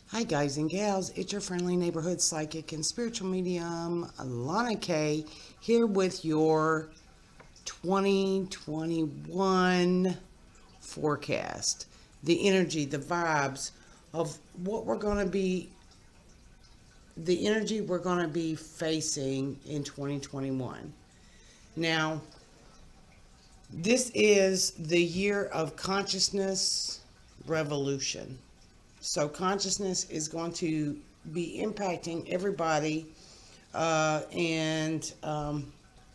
Hi guys and gals, it's your friendly neighborhood psychic and spiritual medium, Lana K, here with your 2021 forecast. The energy, the vibes of what we're going to be, the energy we're going to be facing in 2021. Now, this is the year of consciousness revolution. So consciousness is going to be impacting everybody and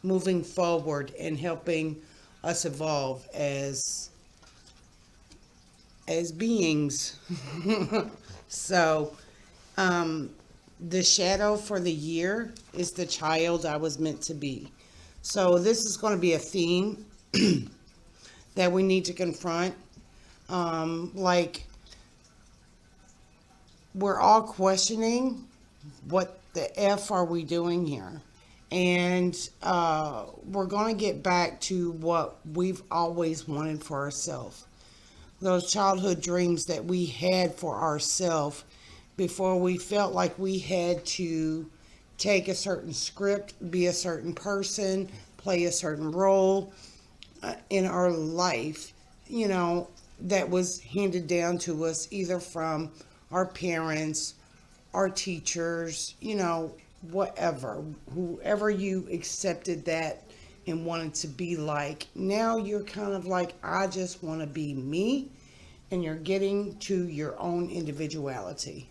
moving forward and helping us evolve as beings. So the shadow for the year is the child I was meant to be. So this is going to be a theme that we need to confront. We're all questioning what the F are we doing here. And we're going to get back to what we've always wanted for ourselves. Those childhood dreams that we had for ourselves before we felt like we had to take a certain script, be a certain person, play a certain role in our life, that was handed down to us either from our parents, our teachers, whatever, whoever you accepted that and wanted to be like. Now you're kind of like, I just want to be me, and you're getting to your own individuality.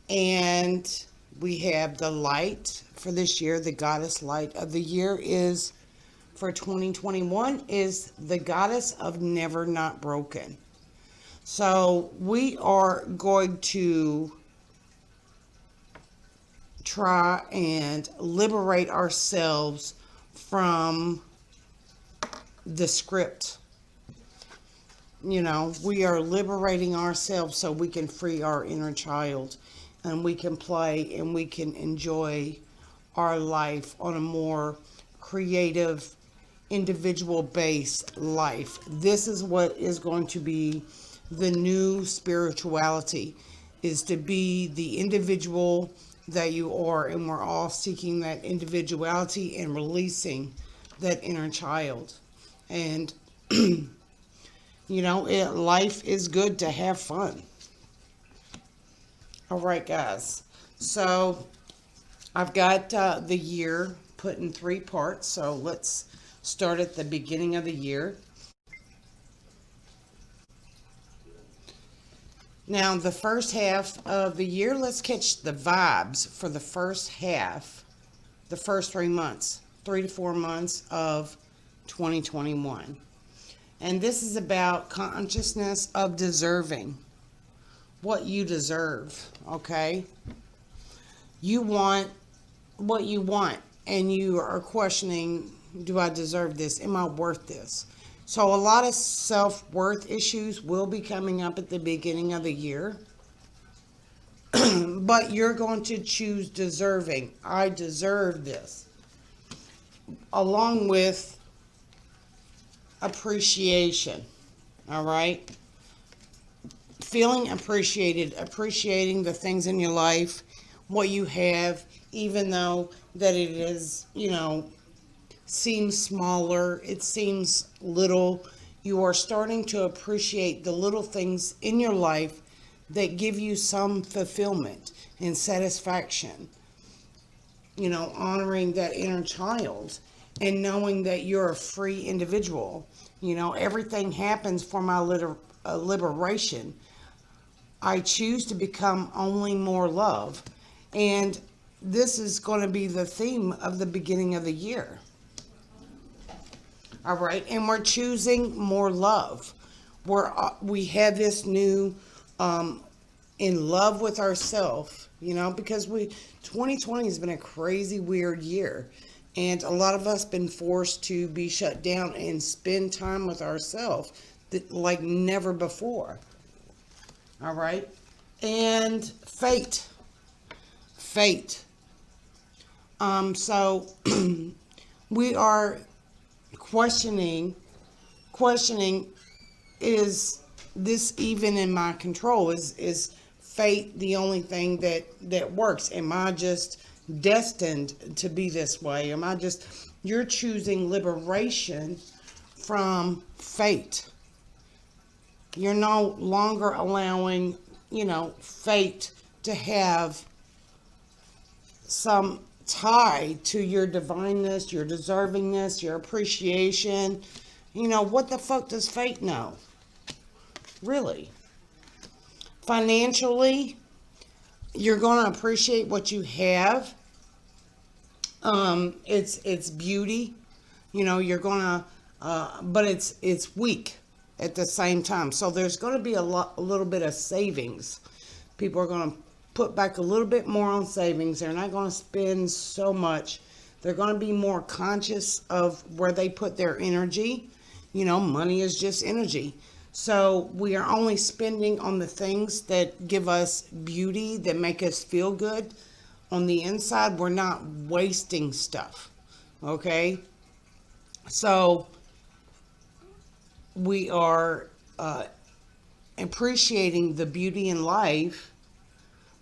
And we have the light for this year. The goddess light of the year is, for 2021, is the goddess of never not broken. So we are going to try and liberate ourselves from the script. We are liberating ourselves so we can free our inner child and we can play and we can enjoy our life on a more creative, individual-based life. This is what is going to be the new spirituality, is to be the individual that you are, and we're all seeking that individuality and releasing that inner child. And life is good to have fun. All right, guys, so I've got the year put in 3 parts, so let's start at the beginning of the year. Now, the first half of the year, let's catch the vibes for the first half, the first 3 months, 3 to 4 months of 2021. And this is about consciousness of deserving, what you deserve, okay? You want what you want, and you are questioning, do I deserve this? Am I worth this? So a lot of self-worth issues will be coming up at the beginning of the year. But you're going to choose deserving. I deserve this. Along with appreciation. All right? Feeling appreciated. Appreciating the things in your life. What you have. Even though that it is, seems smaller, it seems little, you are starting to appreciate the little things in your life that give you some fulfillment and satisfaction. Honoring that inner child and knowing that you're a free individual You know, everything happens for my liberation. I choose to become only more love. And this is going to be the theme of the beginning of the year. All right. And we're choosing more love. We have this new in love with ourselves, you know, because 2020 has been a crazy, weird year. And a lot of us been forced to be shut down and spend time with ourselves like never before. All right. And fate. So we are questioning, is this even in my control? Is fate the only thing that works? Am I just destined to be this way? You're choosing liberation from fate. You're no longer allowing, fate to have some tie to your divineness, your deservingness, your appreciation. What the fuck does fate know? Really? Financially, you're going to appreciate what you have. It's beauty. You're going to, but it's weak at the same time. So there's going to be a little bit of savings. People are going to put back a little bit more on savings. They're not going to spend so much. They're going to be more conscious of where they put their energy. Money is just energy. So we are only spending on the things that give us beauty, that make us feel good. On the inside, we're not wasting stuff. Okay? So we are appreciating the beauty in life,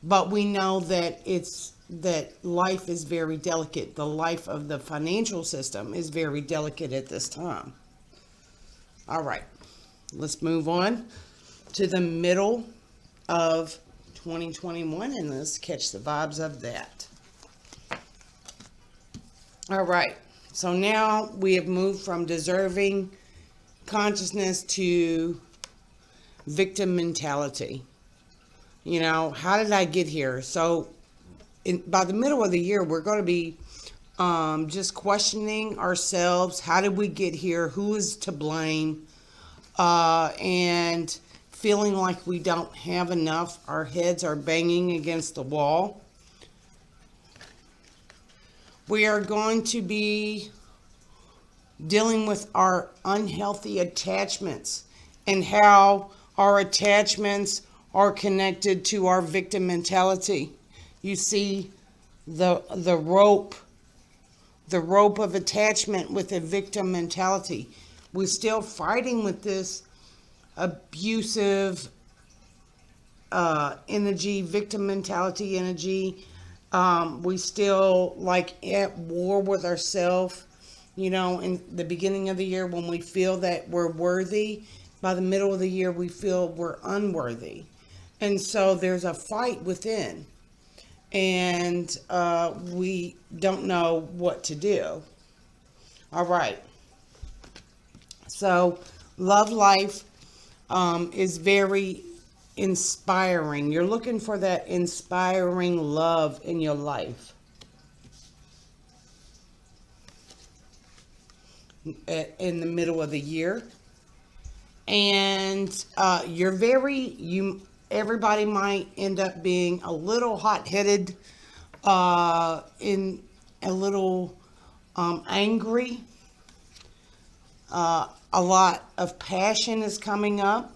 but we know that life is very delicate. The life of the financial system is very delicate at this time. All right. Let's move on to the middle of 2021 and let's catch the vibes of that. All right. So now we have moved from deserving consciousness to victim mentality. How did I get here? So by the middle of the year, we're going to be just questioning ourselves. How did we get here? Who is to blame? And feeling like we don't have enough. Our heads are banging against the wall. We are going to be dealing with our unhealthy attachments and how our attachments are connected to our victim mentality. You see the rope of attachment with a victim mentality. We're still fighting with this abusive energy, victim mentality energy. We still at war with ourselves. In the beginning of the year when we feel that we're worthy, by the middle of the year we feel we're unworthy. And so there's a fight within. And we don't know what to do. All right. So, love life is very inspiring. You're looking for that inspiring love in your life. In the middle of the year. And everybody might end up being a little hot-headed, in a little angry. A lot of passion is coming up.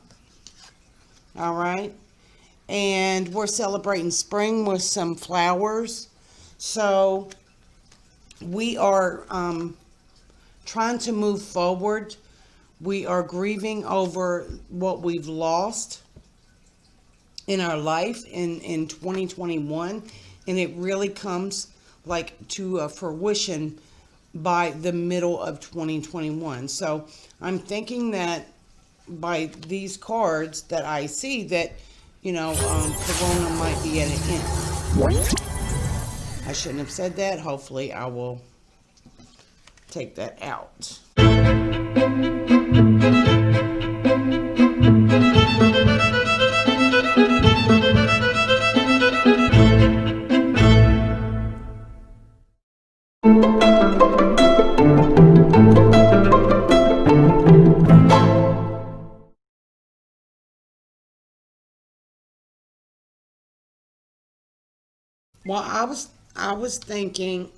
All right. And we're celebrating spring with some flowers. So we are trying to move forward. We are grieving over what we've lost in our life in 2021. And it really comes to fruition by the middle of 2021. So I'm thinking that by these cards that I see that, Corona might be at an end. I shouldn't have said that. Hopefully I will take that out. Well, I was thinking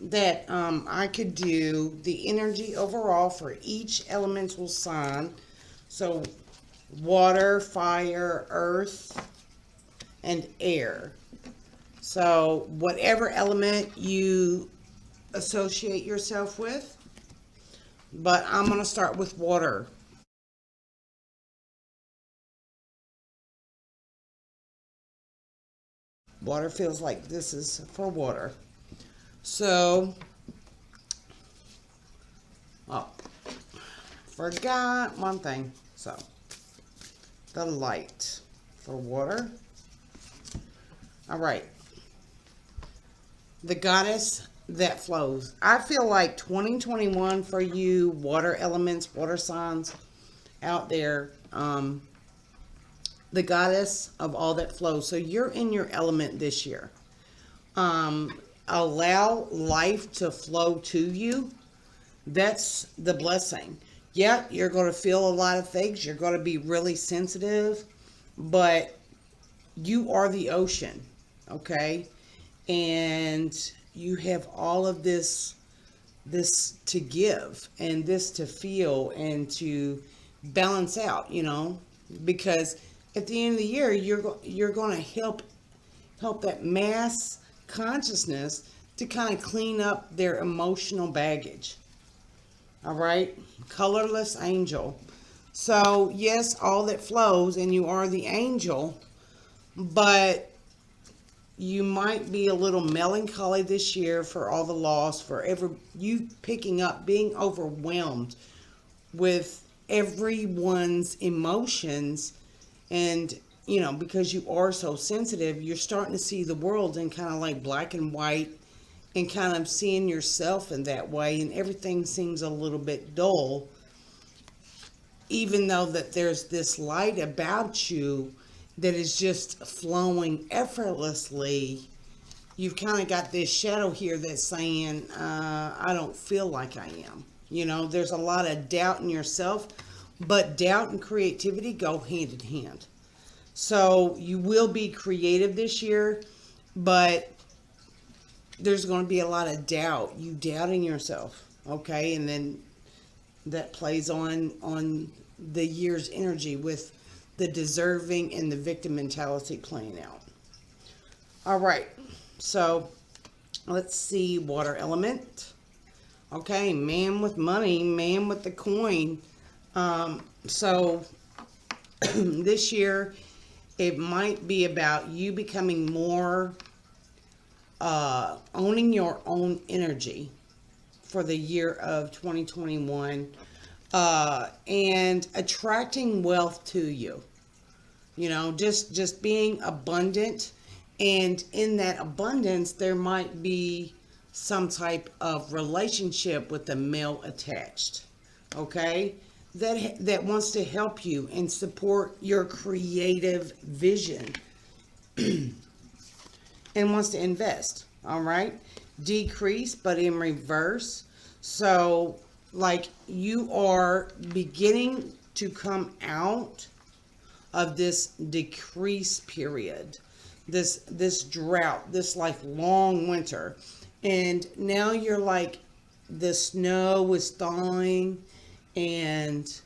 that I could do the energy overall for each elemental sign. So water, fire, earth, and air. So whatever element you associate yourself with, but I'm going to start with water. Water feels like this is for water. So, oh, forgot one thing. So, the light for water. All right. The goddess that flows. I feel like 2021 for you, water elements, water signs out there, the goddess of all that flows. So you're in your element this year. Allow life to flow to you. That's the blessing. Yeah, you're going to feel a lot of things. You're going to be really sensitive, but you are the ocean, okay? And you have all of this to give and this to feel and to balance out, because at the end of the year you're going to help that mass consciousness to kind of clean up their emotional baggage. All right, colorless angel. So yes, all that flows, and you are the angel, but you might be a little melancholy this year for all the loss, for you picking up, being overwhelmed with everyone's emotions. And, because you are so sensitive, you're starting to see the world in kind of like black and white and kind of seeing yourself in that way. And everything seems a little bit dull, even though that there's this light about you that is just flowing effortlessly. You've kind of got this shadow here that's saying, I don't feel like I am. There's a lot of doubt in yourself, but doubt and creativity go hand in hand. So you will be creative this year, but there's going to be a lot of doubt. You doubting yourself, okay? And then that plays on the year's energy with the deserving and the victim mentality playing out. All right, so let's see, water element. Okay, man with money, man with the coin. So this year, it might be about you becoming more, owning your own energy for the year of 2021, and attracting wealth to you. Just being abundant, and in that abundance, there might be some type of relationship with the male attached. Okay, that wants to help you and support your creative vision and wants to invest. All right, decrease, but in reverse. So like you are beginning to come out of this decrease period, this drought, this like long winter, and now you're like, the snow is thawing and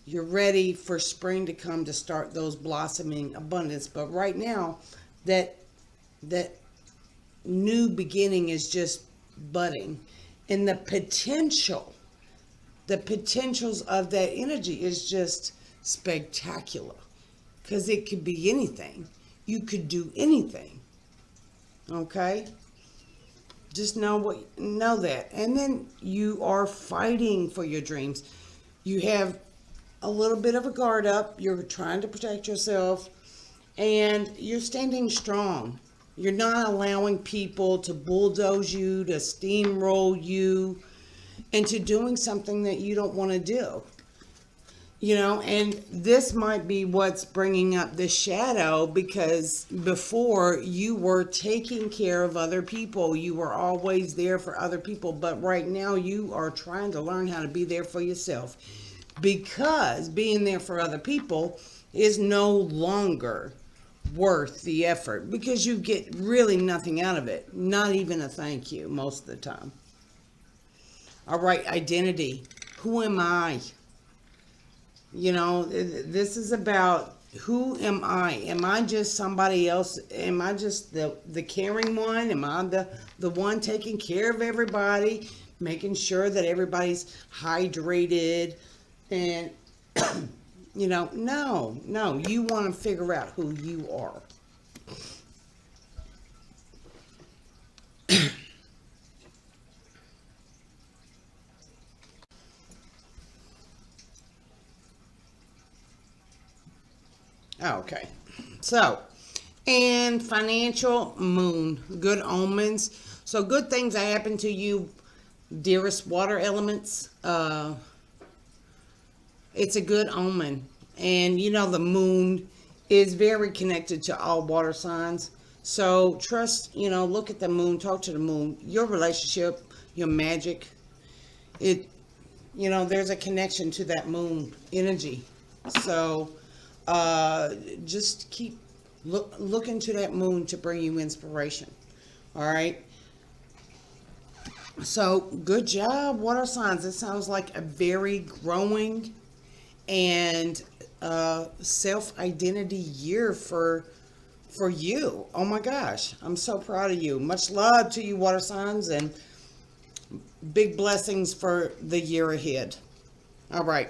you're ready for spring to come to start those blossoming abundance. But right now, that new beginning is just budding, and the potentials of that energy is just spectacular, because it could be anything. You could do anything. Okay, just know that. And then you are fighting for your dreams. You have a little bit of a guard up. You're trying to protect yourself, and you're standing strong. You're not allowing people to bulldoze you, to steamroll you into doing something that you don't want to do. And this might be what's bringing up the shadow, because before you were taking care of other people. You were always there for other people. But right now you are trying to learn how to be there for yourself, because being there for other people is no longer worth the effort, because you get really nothing out of it. Not even a thank you most of the time. All right, identity. Who am I? You know, this is about, who am I? Am I just somebody else? Am I just the caring one? Am I the one taking care of everybody, making sure that everybody's hydrated? And, you know, no, you want to figure out who you are. Okay, so, and financial moon, good omens. So good things that happen to you, dearest water elements. It's a good omen. And you know, the moon is very connected to all water signs. So trust, you know, look at the moon, talk to the moon. Your relationship, your magic, it, you know, there's a connection to that moon energy. So just keep looking to that moon to bring you inspiration. All right. So good job, water signs. It sounds like a very growing and self-identity year for you. Oh my gosh, I'm so proud of you. Much love to you, water signs, and big blessings for the year ahead. All right.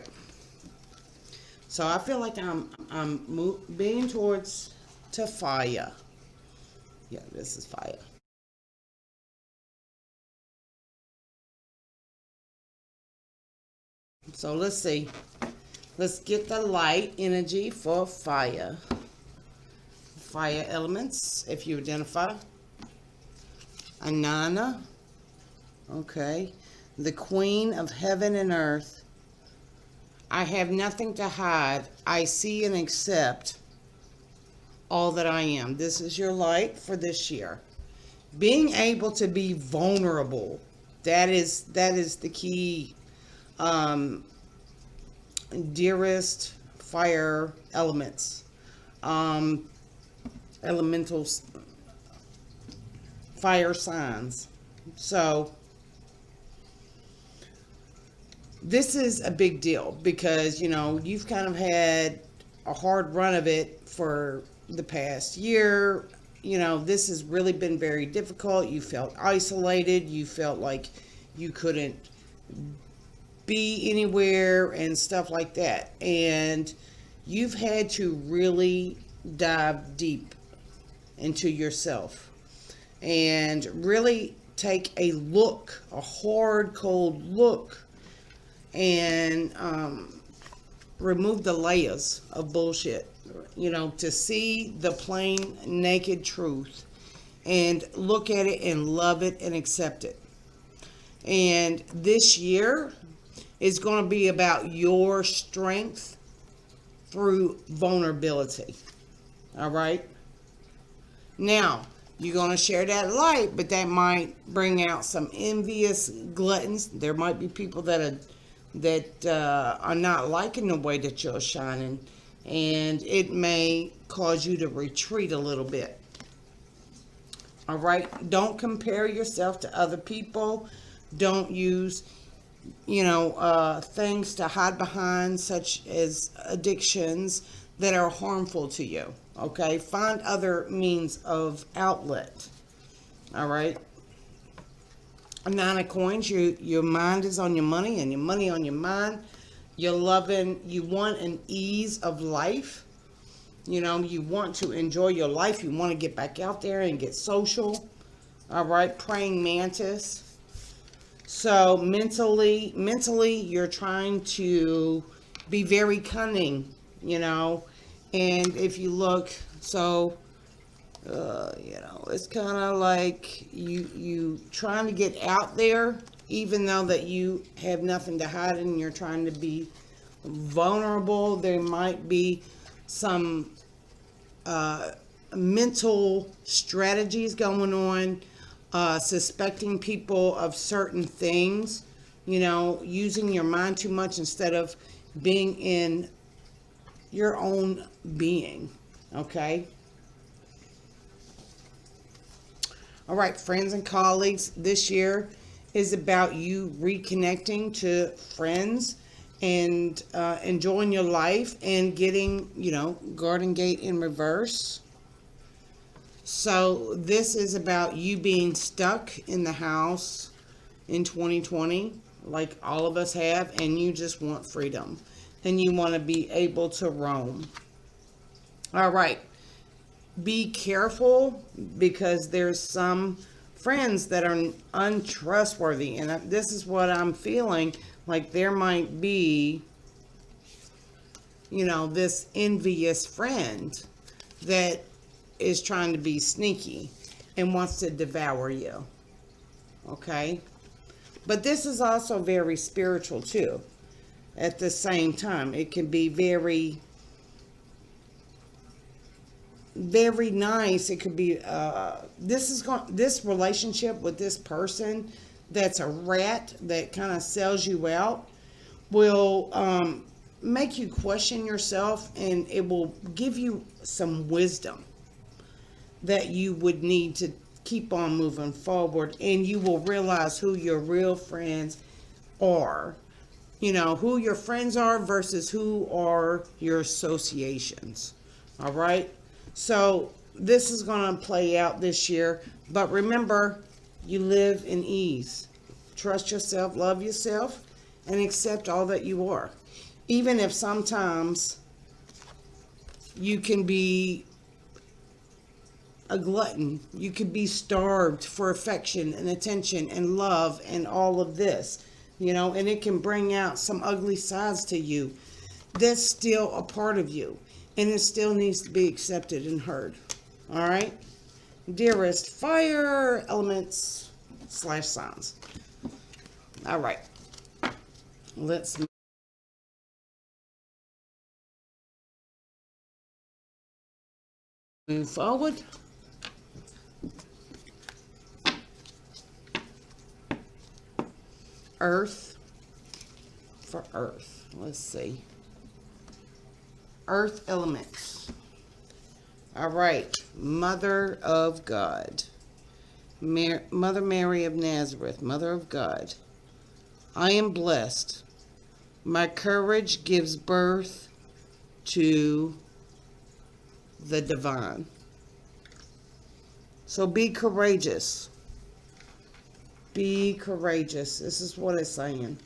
So I feel like I'm being towards to fire. Yeah, this is fire. So let's see. Let's get the light energy for fire. Fire elements, if you identify. Anana. Okay. The Queen of Heaven and Earth. I have nothing to hide. I see and accept all that I am. This is your light for this year. Being able to be vulnerable. That is the key. Dearest fire elements, elementals, fire signs. So this is a big deal because, you know, you've kind of had a hard run of it for the past year. You know, this has really been very difficult. You felt isolated. You felt like you couldn't be anywhere and stuff like that. And you've had to really dive deep into yourself and really take a look, a hard, cold look, and remove the layers of bullshit, you know, to see the plain, naked truth and look at it and love it and accept it. And this year is going to be about your strength through vulnerability. All right? Now, you're going to share that light, but that might bring out some envious gluttons. There might be people that are not liking the way that you're shining, and it may cause you to retreat a little bit. All right? Don't compare yourself to other people. Don't use, you know, things to hide behind, such as addictions that are harmful to you. Okay, find other means of outlet. All right. A 9 of coins. Your mind is on your money, and your money on your mind. You're loving. You want an ease of life. You know, you want to enjoy your life. You want to get back out there and get social. All right, praying mantis. So mentally, you're trying to be very cunning, you know. And if you look, so, you know, it's kind of like you trying to get out there, even though that you have nothing to hide and you're trying to be vulnerable. There might be some mental strategies going on. Suspecting people of certain things, you know, using your mind too much instead of being in your own being. Okay. All right, friends and colleagues, this year is about you reconnecting to friends and enjoying your life and getting, Garden Gate in reverse. So this is about you being stuck in the house in 2020, like all of us have, and you just want freedom and you want to be able to roam. All right. Be careful because there's some friends that are untrustworthy, and this is what I'm feeling like there might be, this envious friend that is trying to be sneaky and wants to devour you. Okay? But this is also very spiritual too. At the same time, it can be very, very nice. It could be this relationship with this person that's a rat that kind of sells you out will make you question yourself, and it will give you some wisdom that you would need to keep on moving forward, and you will realize who your real friends are. Who your friends are versus who are your associations. All right? So this is going to play out this year. But remember, you live in ease. Trust yourself, love yourself, and accept all that you are. Even if sometimes you can be a glutton, you could be starved for affection and attention and love and all of this, and it can bring out some ugly sides to you. That's still a part of you, and it still needs to be accepted and heard. All right, dearest fire elements / signs. All right, let's move forward. Earth for Earth. Let's see. Earth elements. All right. Mother of God. Mother Mary of Nazareth. Mother of God. I am blessed. My courage gives birth to the divine. So be courageous. Be courageous. This is what it's saying.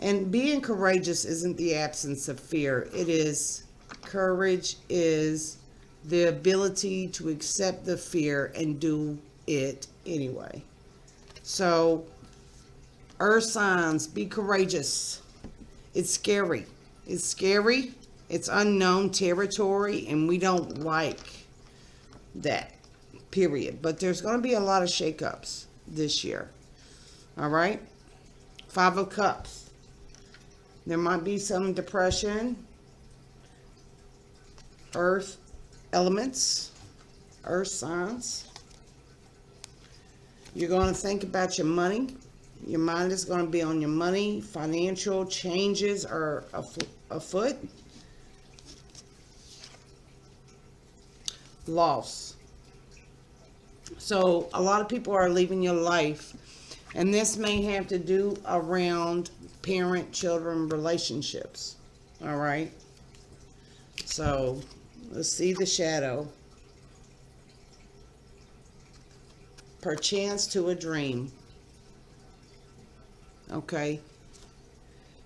And being courageous isn't the absence of fear. It is, courage is the ability to accept the fear and do it anyway. So, earth signs, be courageous. It's scary. It's scary. It's unknown territory, and we don't like that. Period. But there's going to be a lot of shakeups this year. All right? 5 of Cups. There might be some depression. Earth elements. Earth signs. You're going to think about your money. Your mind is going to be on your money. Financial changes are afoot. Loss. So a lot of people are leaving your life, and this may have to do around parent-children relationships. All right. So let's see the shadow. Perchance to a dream. Okay.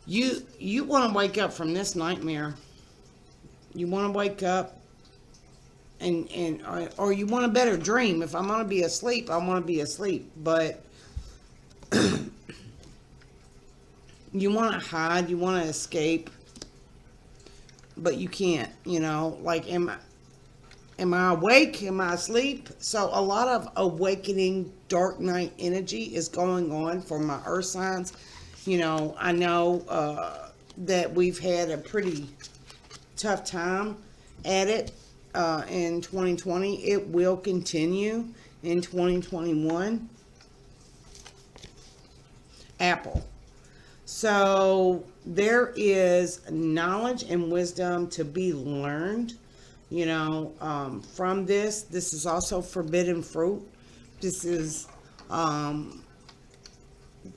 You want to wake up from this nightmare. You want to wake up or you want a better dream. If I'm going to be asleep, I want to be asleep. But you want to hide, you want to escape, but you can't, like, am I awake? Am I asleep? So a lot of awakening dark night energy is going on for my earth signs. I know that we've had a pretty tough time at it in 2020. It will continue in 2021. Apple. So there is knowledge and wisdom to be learned You know, from this is also forbidden fruit. This is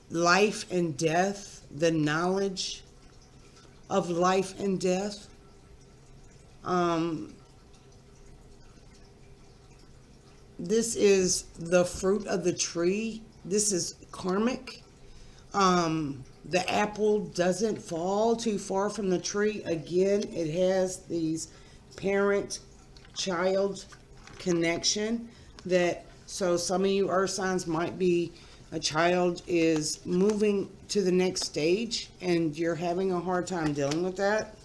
life and death, the knowledge of life and death. This is the fruit of the tree. This is karmic. The apple doesn't fall too far from the tree. Again, it has these parent-child connection that, so some of you earth signs might be a child is moving to the next stage and you're having a hard time dealing with that.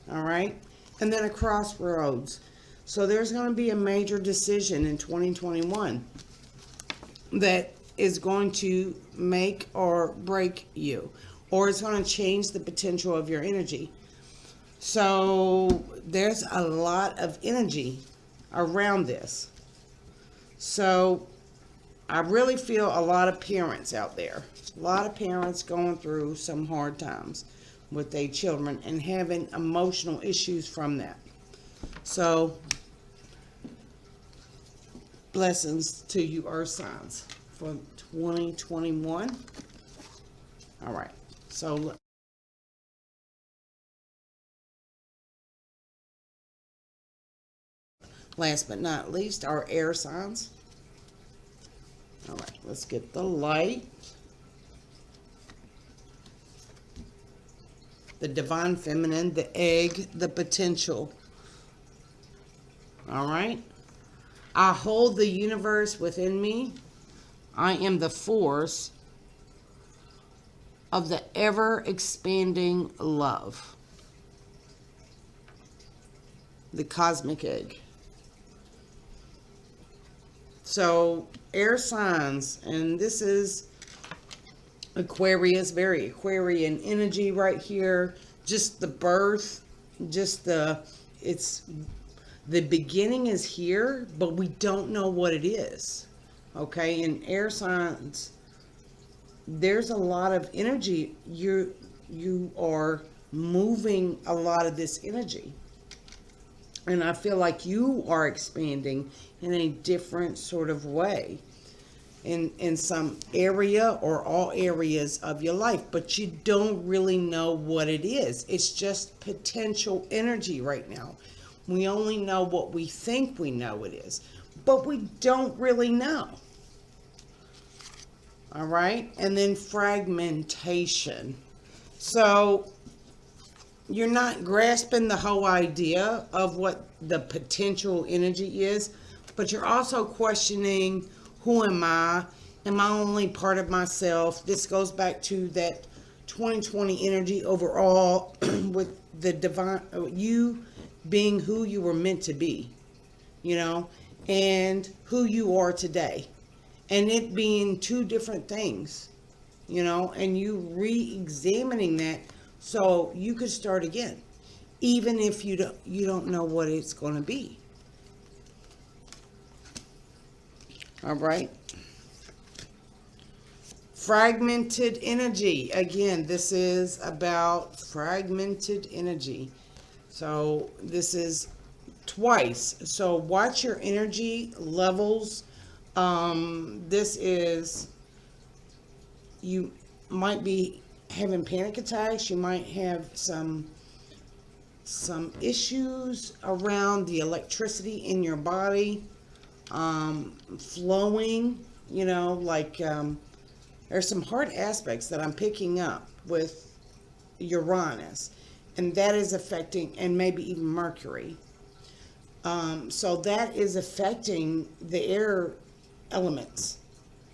All right. And then a crossroads. So there's going to be a major decision in 2021 that is going to make or break you, or it's going to change the potential of your energy. So there's a lot of energy around this. So I really feel a lot of parents out there, a lot of parents going through some hard times with their children and having emotional issues from that. So blessings to you earth signs for 2021. All right. So last but not least, our air signs. All right, let's get the light. The divine feminine, the egg, the potential. All right. I hold the universe within me. I am the force of the ever-expanding love. The cosmic egg. So, air signs, and this is Aquarius, very Aquarian energy right here. Just the birth, just the beginning is here, but we don't know what it is. Okay, in air signs, there's a lot of energy. You are moving a lot of this energy. And I feel like you are expanding in a different sort of way in some area or all areas of your life, but you don't really know what it is. It's just potential energy right now. We only know what we think we know it is, but we don't really know. All right. And then fragmentation. So you're not grasping the whole idea of what the potential energy is, but you're also questioning, who am I? Am I only part of myself? This goes back to that 2020 energy overall with the divine, you being who you were meant to be, you know, and who you are today. And it being two different things, you know, and you re-examining that so you could start again, even if you don't know what it's going to be. All right. Fragmented energy. Again, this is about fragmented energy. So this is twice. So watch your energy levels. This is, you might be having panic attacks. You might have some issues around the electricity in your body, flowing, you know, like there's some hard aspects that I'm picking up with Uranus, and that is affecting, and maybe even Mercury. So that is affecting the air elements,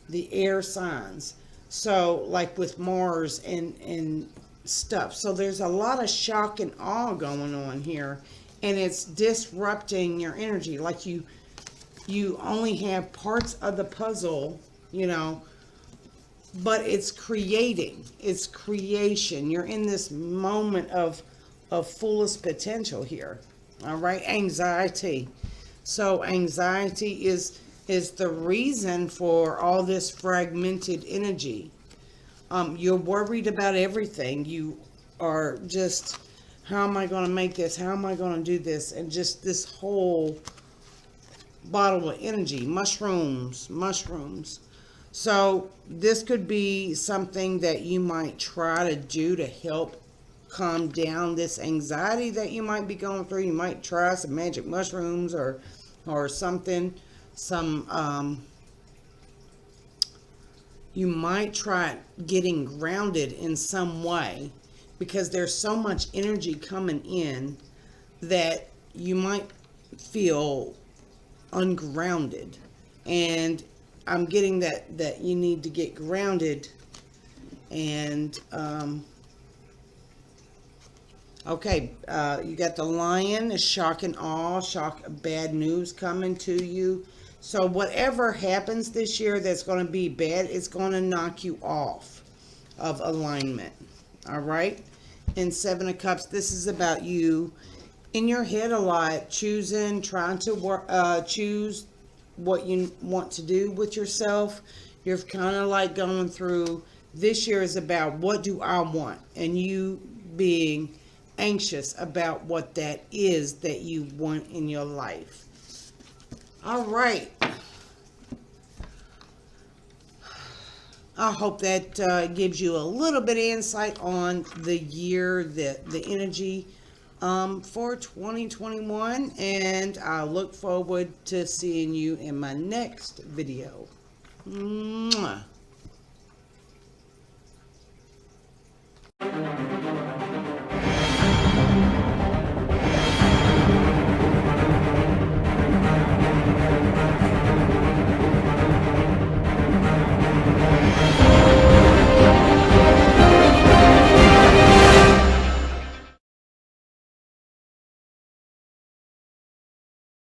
the air signs. So like with Mars and stuff. So there's a lot of shock and awe going on here, and it's disrupting your energy. Like you only have parts of the puzzle, you know, but it's creating, it's creation. You're in this moment of fullest potential here. All right. Anxiety. So anxiety is the reason for all this fragmented energy. You're worried about everything. You are just How am I going to make this? How am I going to do this? And just this whole bottle of energy. Mushrooms. Mushrooms. So this could be something that you might try to do to help calm down this anxiety that you might be going through. You might try some magic mushrooms or something. You might try getting grounded in some way, because there's so much energy coming in that you might feel ungrounded. And I'm getting that you need to get grounded. And okay, you got the Lion, a shock and awe, bad news coming to you. So whatever happens this year that's going to be bad, it's going to knock you off of alignment. All right? And Seven of Cups, this is about you in your head a lot, trying to choose what you want to do with yourself. You're kind of like going through, this year is about what do I want, and you being anxious about what that is that you want in your life. All right. I hope that gives you a little bit of insight on the year, the energy for 2021. And I look forward to seeing you in my next video. Mwah.